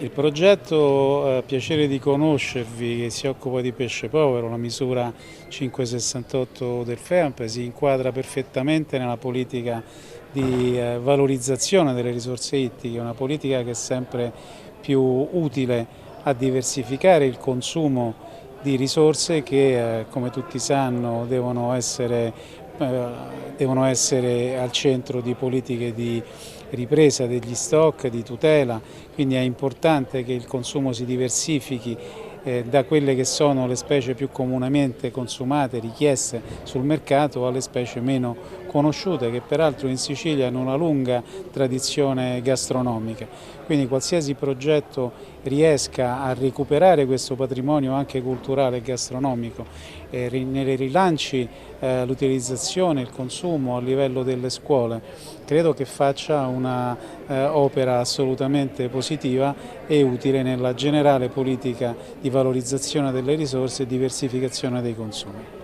Il progetto Piacere di conoscervi, che si occupa di pesce povero, la misura 568 del FEAMP, si inquadra perfettamente nella politica di valorizzazione delle risorse ittiche, una politica che è sempre più utile a diversificare il consumo di risorse che, come tutti sanno, devono essere al centro di politiche di ripresa degli stock, di tutela, quindi è importante che il consumo si diversifichi da quelle che sono le specie più comunemente consumate, richieste sul mercato, alle specie meno conosciute, che peraltro in Sicilia hanno una lunga tradizione gastronomica. Quindi qualsiasi progetto riesca a recuperare questo patrimonio anche culturale e gastronomico, ne rilanci l'utilizzazione, il consumo a livello delle scuole, credo che faccia una opera assolutamente positiva e utile nella generale politica di valorizzazione delle risorse e diversificazione dei consumi.